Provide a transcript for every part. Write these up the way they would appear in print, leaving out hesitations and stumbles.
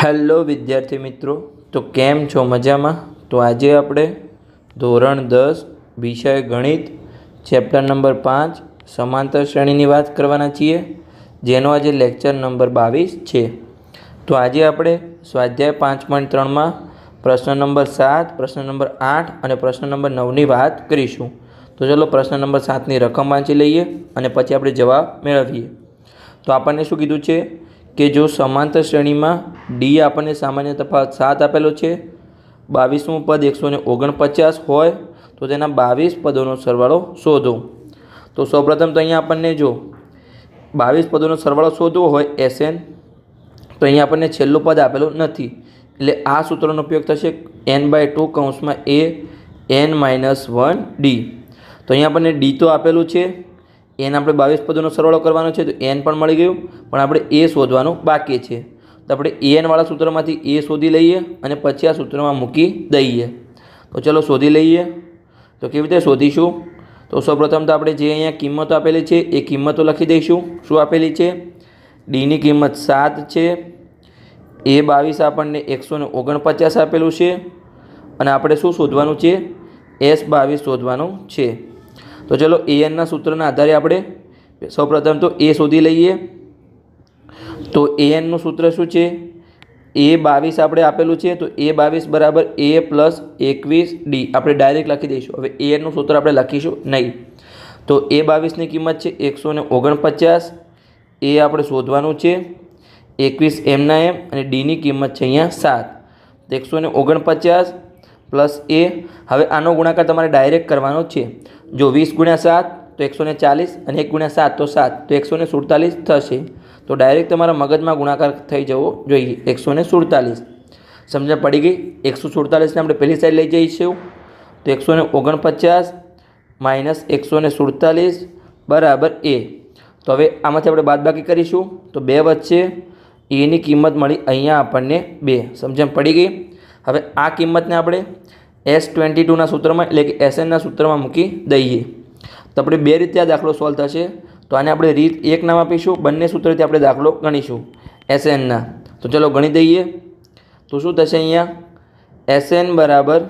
Hello વિદ્યાર્થી મિત્રો, તો કેમ છો? મજામાં? તો આજે આપણે ધોરણ 10 વિષય ગણિત ચેપ્ટર નંબર 5 સમાંતર શ્રેણીની વાત કરવાના છીએ, જેનો આજે લેક્ચર નંબર 22 છે. તો આજે આપણે સ્વાધ્યાય 5.3માં પ્રશ્ન નંબર 7, પ્રશ્ન નંબર 8 અને પ્રશ્ન નંબર 9ની વાત કરીશું. તો ચલો પ્રશ્ન નંબર 7ની રકમ વાંચી લઈએ અને પછી આપણે જવાબ મેળવીએ. તો આપણને શું કીધું છે કે જો સમાંતર શ્રેણીમાં ડી આપણને સામાન્ય તફાવત 7 આપેલો છે, 22મું પદ 149 હોય તો તેના 22 પદોનો સરવાળો શોધો. તો સૌપ્રથમ તો અહીંયા આપણને જો 22 પદોનો સરવાળો શોધવો હોય SN, તો અહીંયા આપણને છેલ્લું પદ આપેલું નથી, એટલે આ સૂત્રનો ઉપયોગ થશે n/2 કૌંસમાં a n-1d. તો અહીંયા આપણને ડી તો આપેલું છે, n આપણે 22 પદોનો સરવાળો કરવાનો છે, તો n પણ મળી ગયું, પણ આપણે a શોધવાનું બાકી છે. તો આપણે an વાળા સૂત્રમાંથી a શોધી લઈએ અને પછી આ સૂત્રમાં મૂકી દઈએ. તો ચલો શોધી લઈએ. તો કેવી રીતે શોધીશું? તો સૌપ્રથમ તો આપણે જે અહીંયા કિંમતો આપેલી છે એ કિંમતો લખી દઈશું. શું આપેલી છે? ડીની કિંમત 7 છે, a 22 આપણને 149 આપેલું છે, અને આપણે શું શોધવાનું છે? s 22 શોધવાનું છે. તો ચલો anના સૂત્રના આધારે આપણે સૌપ્રથમ તો a શોધી લઈએ. તો anનું સૂત્ર શું છે? a 22 આપણે આપેલું છે, તો a 22 બરાબર a + 21d આપણે ડાયરેક્ટ લખી દઈશું. હવે anનું સૂત્ર આપણે લખીશું નહીં. તો a 22ની કિંમત છે 149, એ આપણે શોધવાનું છે 21 એમના એમ, અને ડીની કિંમત છે અહીંયા 7. 149 પ્લસ a. હવે આનો ગુણાકાર તમારે ડાયરેક્ટ કરવાનો છે. જો 20 × 7 તો 140, અને 1 × 7 તો 7, તો 147 થશે. તો ડાયરેક્ટ તમારા મગજમાં ગુણાકાર થઈ જવો જોઈએ 147. સમજણ પડી ગઈ? 147ને આપણે પહેલી સાઈડ લઈ જઈશું, તો 149 - 147 બરાબર a. તો હવે આમાંથી આપણે બાદબાકી કરીશું, તો 2 વચ્ચે એની કિંમત મળી અહીંયા આપણને 2. સમજણ પડી ગઈ? હવે આ કિંમતને આપણે S22ના સૂત્રમાં એટલે કે SNના સૂત્રમાં મૂકી દઈએ. તો આપણે 2 રીતે આ દાખલો સોલ્વ થશે. તો આને આપણે રીત 1 નામ આપીશું, બંને સૂત્રથી આપણે દાખલો ગણીશું SNના. તો ચલો ગણી દઈએ. તો શું થશે? અહીંયા SN બરાબર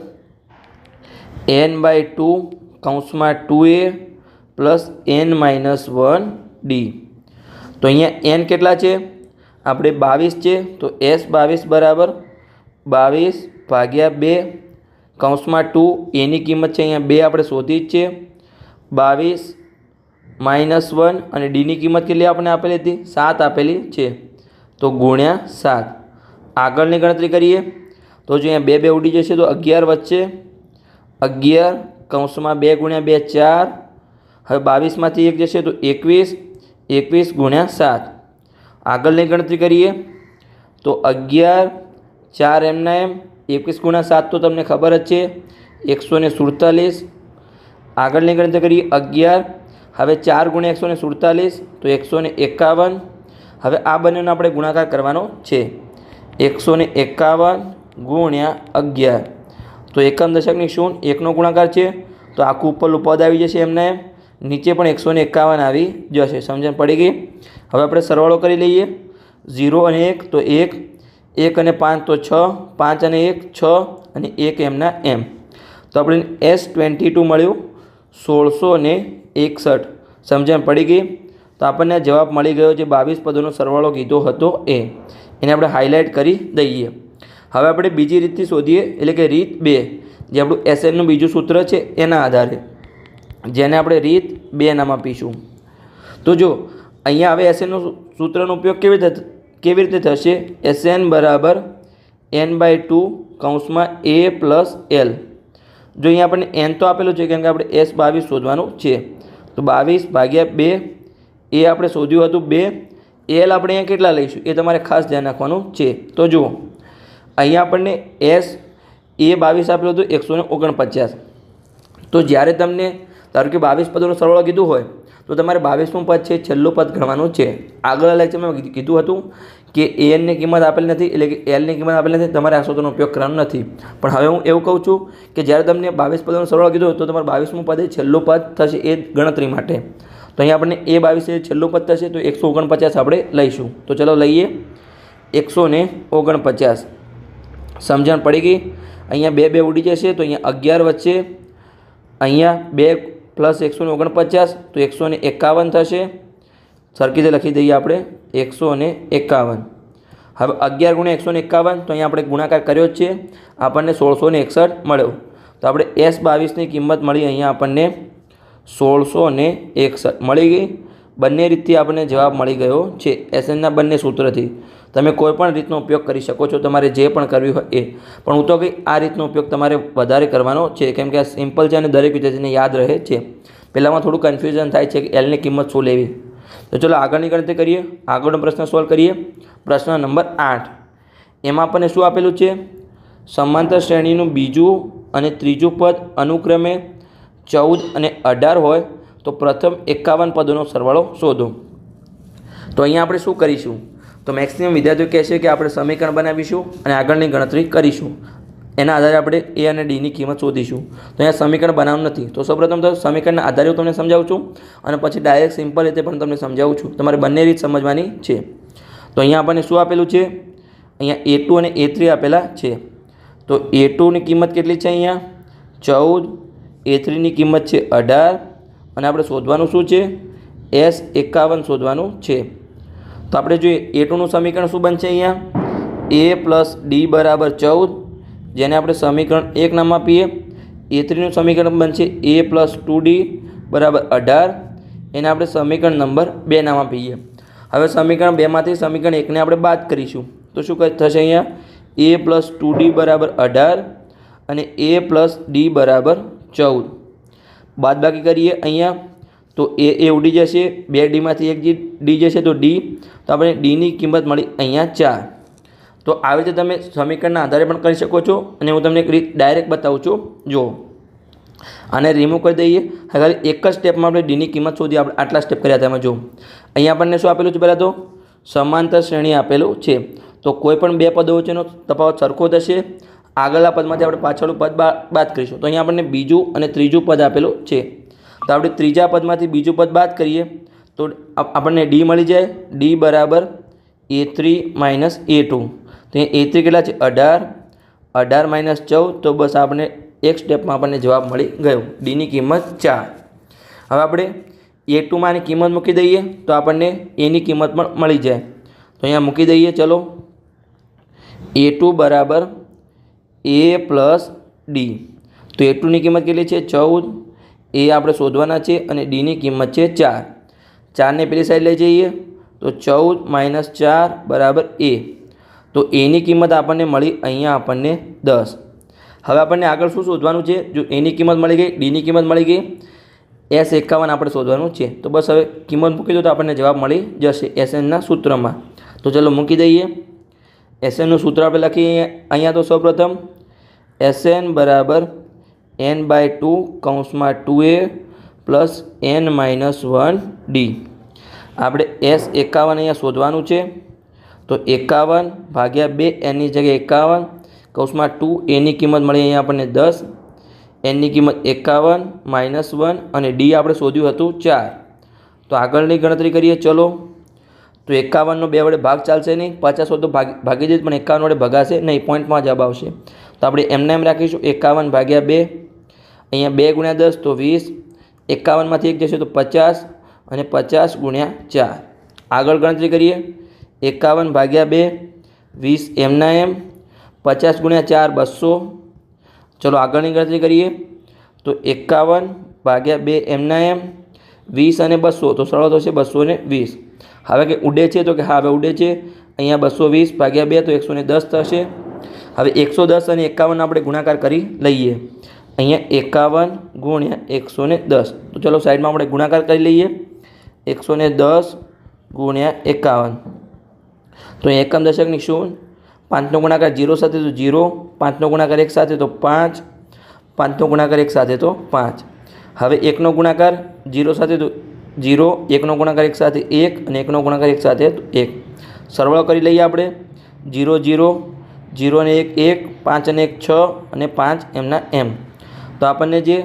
n/2 કૌંસમાં 2a + n-1d. તો અહીંયા n કેટલા છે? આપણે 22 છે, તો s 22 બરાબર 22/2 કૌંસમાં 2, એની કિંમત છે અહીંયા 2 આપણે શોધી જ છે, 22 - 1, અને ડીની કિંમત કેટલી આપણે આપેલી હતી? 7 આપેલી છે, તો ગુણ્યા 7. આગળની ગણતરી કરીએ તો જો અહીંયા 2 ઉડી જશે, તો 11 વચ્ચે 11 કૌંસમાં 2 × 2 4. હવે 22માંથી 1 જશે તો 21, 21 × 7. આગળની ગણતરી કરીએ તો 11 4 એમના એમ, 21 × 7 તો તમને ખબર જ છે 147. આગળની ગણતરી કરીએ 11, હવે 4 × 147 તો 151. હવે આ બંનેનો આપણે ગુણાકાર કરવાનો છે, 151 × 11. તો એકમ દશકની શૂન્ય 1નો ગુણાકાર છે, તો આખું ઉપરનું પદ આવી જશે એમને, નીચે પણ 151 આવી જશે. સમજણ પડી ગઈ? હવે આપણે સરવાળો કરી લઈએ. 0 અને 1 તો 1, 1 અને 5 તો 6, 5 અને 1 6, અને 1 એમના એમ. તો આપણે S22 મળ્યું 1661. સમજણ પડી ગઈ? તો આપણને જવાબ મળી ગયો, જે 22 પદોનો સરવાળો કીધો હતો એને આપણે હાઇલાઇટ કરી દઈએ. હવે આપણે બીજી રીતથી શોધીએ, એટલે કે રીત 2, જે આપણું SNનું બીજું સૂત્ર છે એના આધારે, જેને આપણે રીત 2 નામ આપીશું. તો જો અહીંયા હવે SNનું સૂત્રનો ઉપયોગ કેવી રીતે થશે? SN બરાબર n/2 કૌંસમાં a + l. જો અહીંયા આપણને n તો આપેલું છે, કેમ કે આપણે s 22 શોધવાનું છે, તો 22/2 એ આપણે શોધ્યું હતું 2. l આપણે અહીંયા કેટલા લઈશું એ તમારે ખાસ ધ્યાન રાખવાનું છે. તો જુઓ અહીંયા આપણને s a 22 આપેલું હતું 149. તો જ્યારે તમને ધારો કે 22 પદોનો સરવાળો કીધું હોય, તો તમારે 22મું પદ છે છેલ્લું પદ ગણવાનું છે. આગળના લેક્ચરમાં કીધું હતું કે anની કિંમત આપેલી નથી, એટલે કે lની કિંમત આપેલી નથી, તમારે આ સૂત્રનો ઉપયોગ કરવાનો નથી. પણ હવે હું એવું કહું છું કે જ્યારે તમને 22 પદોનો સરવાળો કીધો તો તમારે 22મું પદ એ છેલ્લું પદ થશે એ ગણતરી માટે. તો અહીંયા આપણને a 22 એ છેલ્લું પદ થશે, તો 149 આપણે લઈશું. તો ચલો લઈએ. 149. સમજણ પડી ગઈ? અહીંયા 2 2 ઉડી જશે તો અહીંયા 11 વચ્ચે અહીંયા 2 + 149 તો 151 થશે. સરખી રીતે લખી દઈએ આપણે 151. હવે 11 × 151 તો અહીંયા આપણે ગુણાકાર કર્યો જ છે, આપણને 1661 મળ્યો. તો આપણે S22ની કિંમત મળી અહીંયા આપણને 1661 મળી ગઈ. બંને રીતથી આપણને જવાબ મળી ગયો છે એસએનના બંને સૂત્રથી. તમે કોઈ પણ રીતનો ઉપયોગ કરી શકો છો, તમારે જે પણ કરવી હોય એ. પણ હું તો કંઈ આ રીતનો ઉપયોગ તમારે વધારે કરવાનો છે, કેમ કે આ સિમ્પલ છે અને દરેક વિદ્યાર્થીને યાદ રહે છે. પહેલાંમાં થોડું કન્ફ્યુઝન થાય છે કે એલની કિંમત શું લેવી. તો ચલો આગળની ગણતરી કરીએ. આગળનો પ્રશ્ન સોલ્વ કરીએ. પ્રશ્ન નંબર 8. એમાં આપણને શું આપેલું છે? સમાંતર શ્રેણીનું બીજું અને ત્રીજું પદ અનુક્રમે 14 અને 18 હોય તો પ્રથમ 51 પદોનો સરવાળો શોધો. તો અહીંયા આપણે શું કરીશું? તો મેક્સિમમ વિદ્યાર્થીઓ કહેશે કે આપણે સમીકરણ બનાવીશું અને આગળની ગણતરી કરીશું. એના આધારે આપણે એ અને ડીની કિંમત શોધીશું. તો અહીંયા સમીકરણ બનાવવાનું નથી. તો સૌપ્રથમ તો સમીકરણના આધારે હું તમને સમજાવું છું અને પછી ડાયરેક્ટ સિમ્પલ રીતે પણ તમને સમજાવું છું. તમારે બંને રીત સમજવાની છે. તો અહીંયા આપણને શું આપેલું છે? અહીંયા A2 અને A3 આપેલા છે. તો A2ની કિંમત કેટલી છે? અહીંયા 14. A3ની કિંમત છે 18 અને આપણે શોધવાનું શું છે? S51 શોધવાનું છે. તો આપણે જોઈએ A2નું સમીકરણ શું બનશે? અહીંયા A + D = 14, જેને આપણે સમીકરણ 1 નામ આપીએ. A3નું સમીકરણ બનશે A + 2D = 18, એને આપણે સમીકરણ નંબર 2 નામ આપીએ. હવે સમીકરણ 2માંથી સમીકરણ 1ને આપણે બાદ કરીશું તો શું થશે? અહીંયા A + 2D = 18 અને A + D = 14. બાદ બાકી કરીએ અહીંયા તો એ ઉડી જશે, 2 ડીમાંથી 1 ડી જશે તો ડી. તો આપણે ડીની કિંમત મળી અહીંયા 4. તો આવી રીતે તમે સમીકરણના આધારે પણ કરી શકો છો અને હું તમને એક રીત ડાયરેક્ટ બતાવું છું. જો આને રિમૂવ કરી દઈએ. હવે એક જ સ્ટેપમાં આપણે ડીની કિંમત શોધી. આપણે આટલા સ્ટેપ કર્યા હતા એમાં જો અહીંયા આપણને શું આપેલું છે? પહેલાં તો સમાંતર શ્રેણી આપેલું છે. તો કોઈ પણ 2 પદો વચ્ચેનો તફાવત સરખો થશે. આગળના પદમાંથી આપણે પાછળનું પદ બાદ કરીશું. તો અહીંયા આપણને બીજું અને ત્રીજું પદ આપેલું છે. તો આપણે ત્રીજા પદમાંથી બીજું પદ બાદ કરીએ તો આપણને ડી મળી જાય. D = A3 - A2. તો એ A3 કેટલા છે? 18. 18 - 14 તો બસ આપણે એક સ્ટેપમાં આપણને જવાબ મળી ગયો. ડીની કિંમત 4. હવે આપણે A2માં આની કિંમત મૂકી દઈએ તો આપણને એની કિંમત પણ મળી જાય. તો અહીંયા મૂકી દઈએ. ચલો A2 = A + D. તો A2ની કિંમત કેટલી છે? 14. એ આપણે શોધવાના છે અને ડીની કિંમત છે 4. 4ને પેલી સાઈડ લઈ જઈએ તો 14 - 4 = A. તો એની કિંમત આપણને મળી અહીંયા આપણને 10. હવે આપણને આગળ શું શોધવાનું છે? જો એની કિંમત મળી ગઈ, ડીની કિંમત મળી ગઈ, S51 આપણે શોધવાનું છે. તો બસ હવે કિંમત મૂકી દો તો આપણને જવાબ મળી જશે SNના સૂત્રમાં. તો ચલો મૂકી દઈએ. SNનું સૂત્ર આપણે લખીએ અહીંયા. તો સૌપ્રથમ SN = n/2 (2a + n-1d). આપણે S51 અહીંયા શોધવાનું છે. તો 51/2 nની જગ્યાએ 51 (2) એની કિંમત મળી અહીંયા આપણને 10, એનની કિંમત 51 - 1 અને ડી આપણે શોધ્યું હતું 4. તો આગળની ગણતરી કરીએ. ચલો તો 51નો 2 વડે ભાગ ચાલશે નહીં. 50 હોય તો ભાગી દઈશ, પણ 51 વડે ભગાશે નહીં. પોઈન્ટમાં જવાબ આવશે. તો આપણે એમ રાખીશું 51/2. અહીંયા 2 × 10 તો 20. 51માંથી 1 જશે તો 50 અને 50 × 4. આગળ ગણતરી કરીએ. 51/2 20 એમના એમ, 50 × 4 200. ચલો આગળની ગણતરી કરીએ. તો 51/2 એમના એમ, 20 અને 200 તો સરળ થશે 220. હવે કે ઉડે છે તો કે હા હવે ઉડે છે. અહીંયા 220/2 તો 110 થશે. હવે 110 અને 51 આપણે ગુણાકાર કરી લઈએ. અહીંયા 51 × 110. તો ચલો સાઈડમાં આપણે ગુણાકાર કરી લઈએ. 110 × 51. તો એકમ દશકની શૂન્ય. 5નો ગુણાકાર 0 સાથે તો 0, 5નો ગુણાકાર 1 સાથે તો 5, 5નો ગુણાકાર 1 સાથે તો 5. હવે 1નો ગુણાકાર 0 સાથે તો 0, 1નો ગુણાકાર 1 સાથે 1 અને 1નો ગુણાકાર 1 સાથે 1. સરવાળો કરી લઈએ આપણે. 0 0, 0 અને 1 1, 5 અને 1 6 અને 5 એમના એમ. તો આપણને જે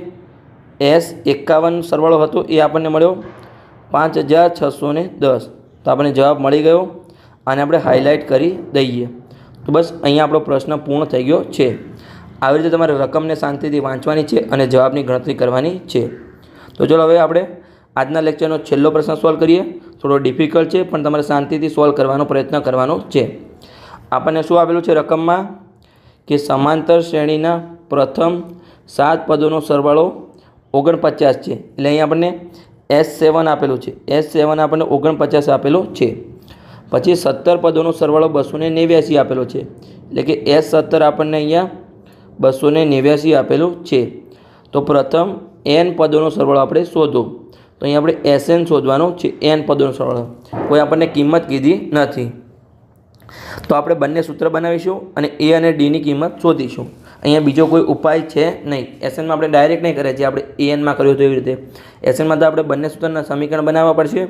S51 સરવાળો હતો એ આપણને મળ્યો 5610. તો આપણને જવાબ મળી ગયો. આને આપણે હાઇલાઇટ કરી દઈએ. તો બસ અહીંયા આપણો પ્રશ્ન પૂર્ણ થઈ ગયો છે. આવી રીતે તમારે રકમને શાંતિથી વાંચવાની છે અને જવાબની ગણતરી કરવાની છે. તો ચલો હવે આપણે આજના લેક્ચરનો છેલ્લો પ્રશ્ન સોલ્વ કરીએ. થોડો ડિફિકલ્ટ છે પણ તમારે શાંતિથી સોલ્વ કરવાનો પ્રયત્ન કરવાનો છે. આપણને શું આપેલું છે રકમમાં કે સમાંતર શ્રેણીના પ્રથમ 7 પદોનો સરવાળો 49 છે. એટલે અહીં આપણને S7 આપેલું છે. S7 આપણને 49 આપેલું છે. પછી 17 પદોનો સરવાળો 289 આપેલો છે. એટલે કે S17 આપણને અહીંયા 289 આપેલું છે. તો પ્રથમ n પદોનો સરવાળો આપણે શોધો. તો અહીં આપણે Sn શોધવાનું છે. n પદોનો સરવાળો કોઈ આપણને કિંમત કીધી નથી. તો આપણે બંને સૂત્ર બનાવીશું અને a અને d ની કિંમત શોધીશું. અહીંયા બીજો કોઈ ઉપાય છે નહીં. Sનમાં આપણે ડાયરેક્ટ નહીં કરીએ જે આપણે Anમાં કર્યું હતું એવી રીતે. Sનમાં તો આપણે બંને સૂત્રના સમીકરણ બનાવવા પડશે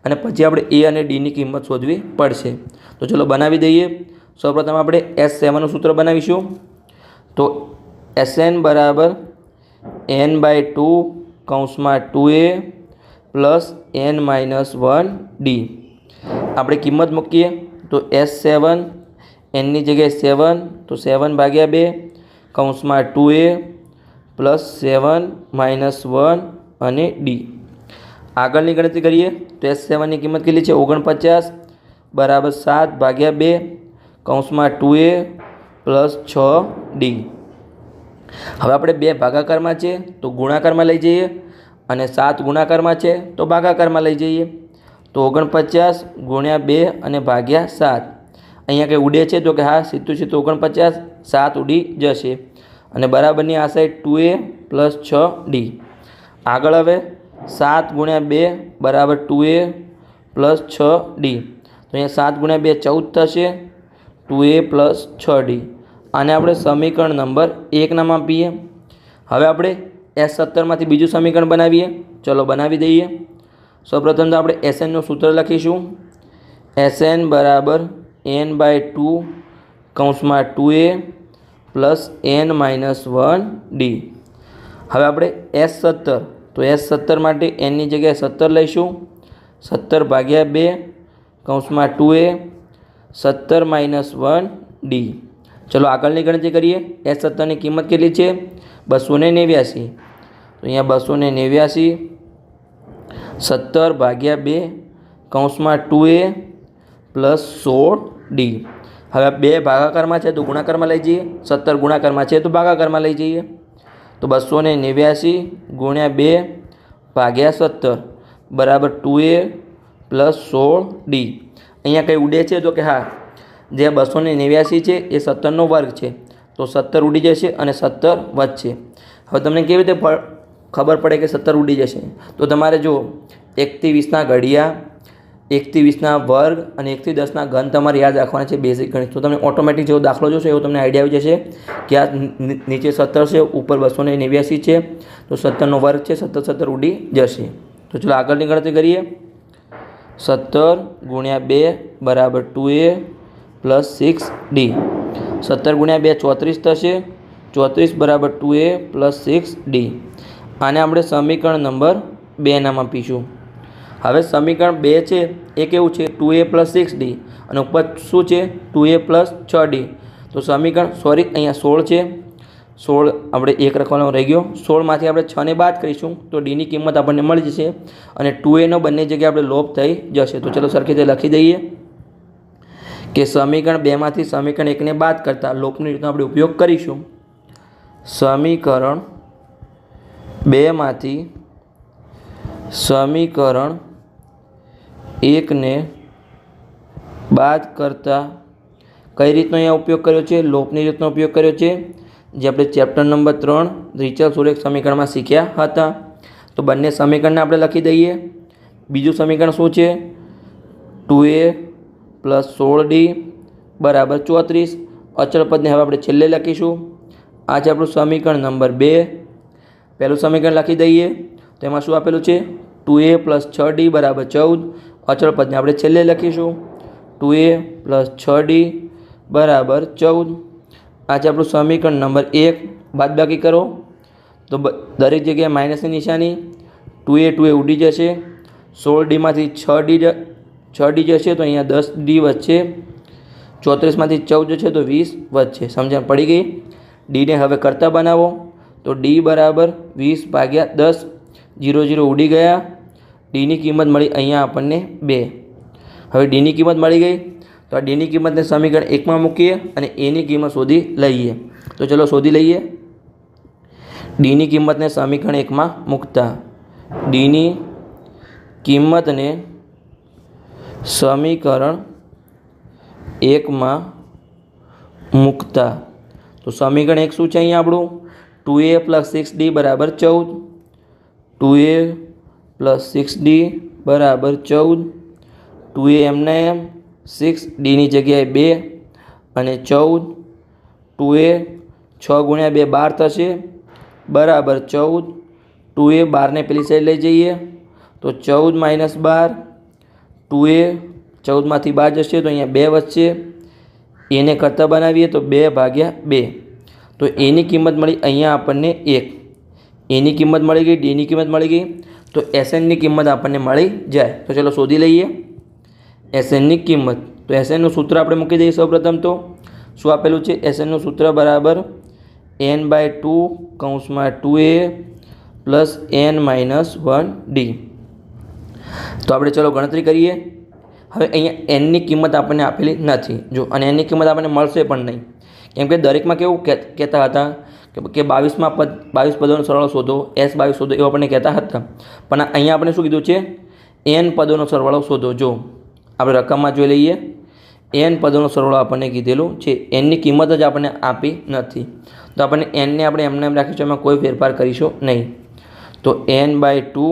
અને પછી આપણે a અને d ની કિંમત શોધવી પડશે. તો ચલો બનાવી દઈએ. સૌપ્રથમ આપણે S7નું સૂત્ર બનાવીશું. તો Sn બરાબર n/2 કૌંસમાં 2a પ્લસ n-1d. આપણે કિંમત મૂકીએ તો S7 nની જગ્યાએ 7 તો 7/2 કૌંસમાં 2a પ્લસ 7-1 અને d. આગળની ગણતરી કરીએ તો S7ની કિંમત કેટલી છે 49 બરાબર 7/2 કૌંસમાં 2a પ્લસ 6d. હવે આપણે 2 ભાગાકારમાં છે તો ગુણાકારમાં લઈ જઈએ અને 7 ગુણાકારમાં છે તો ભાગાકારમાં લઈ જઈએ. તો 49 ગુણ્યા 2 અને ભાગ્યા 7. અહીંયા કંઈ ઉડે છે તો કે હા સીધું 49 7 ઉડી જશે અને બરાબરની આ સાઈડ 2a પ્લસ 6d. આગળ હવે 7 ગુણ્યા 2 બરાબર 2a પ્લસ 6d. તો અહીંયા 7 ગુણ્યા 2 14 થશે 2a પ્લસ 6d. આને આપણે સમીકરણ નંબર 1 નામ આપીએ. હવે આપણે S17માંથી બીજું સમીકરણ બનાવીએ. ચલો બનાવી દઈએ. સૌપ્રથમ તો આપણે Snનું સૂત્ર લખીશું. Sn બરાબર n/2 કૌંસમાં 2a પ્લસ n-1d. હવે આપણે S17 તો S17 માટે nની જગ્યાએ 17 લઈશું. 17/2 કૌંસમાં 2a 17-1d. ચલો આગળની ગણતરી કરીએ. S17ની કિંમત કેટલી છે 289. તો અહીંયા 289 17/2 કૌંસમાં 2a પ્લસ 16d. હવે 2 ભાગાકારમાં છે તો ગુણાકારમાં લઈ જઈએ. 17 ગુણાકારમાં છે તો ભાગાકારમાં લઈ જઈએ. તો 289 ગુણ્યા 2 ભાગ્યા 17 બરાબર 2a પ્લસ 16d. અહીંયા કંઈ ઉડે છે તો કે હા જે 289 છે એ 17નો વર્ગ છે તો 17 ઉડી જશે અને 17 વધશે. હવે તમને કેવી રીતે ખબર પડે કે 17 ઉડી જશે? તો તમારે જો 1 થી 20ના ઘડિયા, 1 થી 20ના વર્ગ અને 1 થી 10ના ઘન તમારે યાદ રાખવાના છે બેઝિક ગણિત. તો તમને ઓટોમેટિક જેવો દાખલો જોશો એવો તમને આઈડિયા આવી જશે કે આ નીચે 17 છે ઉપર 289 છે તો 17નો વર્ગ છે 17 ઉડી જશે. તો ચલો આગળની ગણતરી કરીએ. 17 ગુણ્યા 2 બરાબર 2a પ્લસ 6d. 17 ગુણ્યા 2 34 થશે. 34 બરાબર 2a પ્લસ 6d. આને આપણે સમીકરણ નંબર 2 નામ આપીશું. હવે સમીકરણ 2 છે એ કેવું છે 2a પ્લસ 6d અને ઉપર શું છે 2a પ્લસ 6d. તો સમીકરણ અહીંયા 16 છે 16 આપણે 1 રાખવાનો રહી ગયો. 16માંથી આપણે 6ને બાદ કરીશું તો ડીની કિંમત આપણને મળી જશે અને 2aનો બંને જગ્યાએ આપણે લોપ થઈ જશે. તો ચલો સરખી રીતે લખી દઈએ કે સમીકરણ 2માંથી સમીકરણ 1ને બાદ કરતાં લોપની રીતનો આપણે ઉપયોગ કરીશું. સમીકરણ 2માંથી સમીકરણ 1ને બાદ કરતાં કઈ રીતનો અહીંયા ઉપયોગ કર્યો છે? લોપની રીતનો ઉપયોગ કર્યો છે જે આપણે ચેપ્ટર નંબર 3 દ્વિચલ સુરેખ સમીકરણમાં શીખ્યા હતા. તો બંને સમીકરણને આપણે લખી દઈએ. બીજું સમીકરણ શું છે 2a પ્લસ 16d બરાબર 34. અચળ પદને હવે આપણે છેલ્લે લખીશું. આ છે આપણું સમીકરણ નંબર 2. પહેલું સમીકરણ લખી દઈએ તો એમાં શું આપેલું છે 2a પ્લસ 6d બરાબર 14. અચળ પદને આપણે છેલ્લે લખીશું 2a પ્લસ 6d બરાબર 14. આ છે આપણું સમીકરણ નંબર 1. બાદબાકી કરો તો દરેક જગ્યાએ માઇનસની નિશાની 2a ઉડી જશે. 16dમાંથી 6D જશે તો અહીંયા 10D વધશે, 34માંથી 14 જશે તો 20 વધશે. સમજણ પડી ગઈ? ડીને હવે કરતા બનાવો તો ડી બરાબર 20/10, 0 0 ઉડી ગયા. ડીની કિંમત મળી અહીંયા આપણને 2. હવે ડીની કિંમત મળી ગઈ તો આ ડીની કિંમતને સમીકરણ 1માં મૂકીએ અને એની કિંમત શોધી લઈએ. તો ચલો શોધી લઈએ. ડીની કિંમતને સમીકરણ 1માં મૂકતા, ડીની કિંમતને સમીકરણ 1માં મૂકતા તો સમીકરણ 1 શું છે અહીંયા આપણું? 2a + 6d = 14. 2a + 6d = 14. 2a એમના એમ, 6dની જગ્યાએ 2 અને 14. 2a 6 × 2 12 થશે બરાબર 14. 2a 12ને પેલી સાઈડ લઈ જઈએ તો 14 - 12. 2a 14માંથી 12 જશે તો અહીંયા 2 વધશે. એને કરતાં બનાવીએ તો 2/2. તો એની કિંમત મળી અહીંયા આપણને 1. એની કિંમત મળી ગઈ, ડીની કિંમત મળી ગઈ. તો એસએનની કિંમત આપણને મળી જાય. તો ચલો શોધી લઈએ એસએનની કિંમત. તો એસએનનું સૂત્ર આપણે મૂકી દઈએ. સૌપ્રથમ તો શું આપેલું છે? એસએનનું સૂત્ર બરાબર n/2 2a + n - 1d. તો આપણે ચલો ગણતરી કરીએ. હવે અહીંયા એનની કિંમત આપણને આપેલી નથી જો, અને એનની કિંમત આપણને મળશે પણ નહીં, કેમ કે દરેકમાં કેવું કહેતા હતા કે 22 પદોનો સરવાળો શોધો, S22 શોધો, એવું આપણને કહેતા હતા. પણ અહીંયા આપણે શું કીધું છે? n પદોનો સરવાળો શોધો. જો આપણે રકમમાં જોઈ લઈએ, n પદોનો સરવાળો આપણને કીધેલું છે. એનની કિંમત જ આપણને આપી નથી, તો આપણને એનને આપણે એમને એમ રાખીશું, એમાં કોઈ ફેરફાર કરીશું નહીં. તો n/2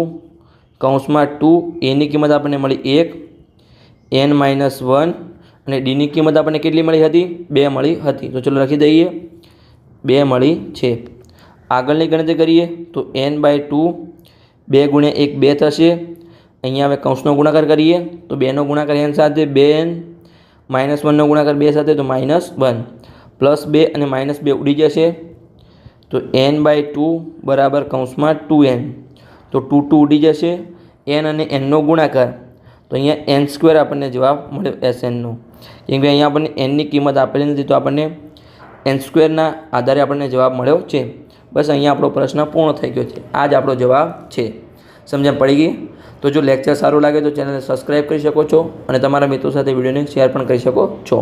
2, એની કિંમત આપણને મળી 1, n - 1, અને ડીની કિંમત આપણને કેટલી મળી હતી? 2 મળી હતી. તો ચલો લખી દઈએ 2 મળી છે. આગળની ગણતરી કરીએ તો n/2 2 × 1 2 થશે. અહીંયા હવે કૌંસનો ગુણાકાર કરીએ તો 2નો ગુણાકાર n સાથે 2n, -1નો ગુણાકાર 2 સાથે તો -1, +2 અને -2 ઉડી જશે. તો n/2 બરાબર કૌંસમાં 2n. તો 2 ઉડી જશે. n અને nનો ગુણાકાર તો અહીંયા n² આપણને જવાબ મળ્યો એસએનનો. કેમ કે અહીંયા આપણને nની કિંમત આપેલી નથી, તો આપણને n² આધારે આપણને જવાબ મળ્યો છે. બસ અહીંયા આપણો પ્રશ્ન પૂર્ણ થઈ ગયો છે. આ જ આપણો જવાબ છે. સમજણ પડી ગઈ? તો જો લેક્ચર સારું લાગે તો ચેનલને સબસ્ક્રાઈબ કરી શકો છો અને તમારા મિત્રો સાથે વિડીયોને શેર પણ કરી શકો છો.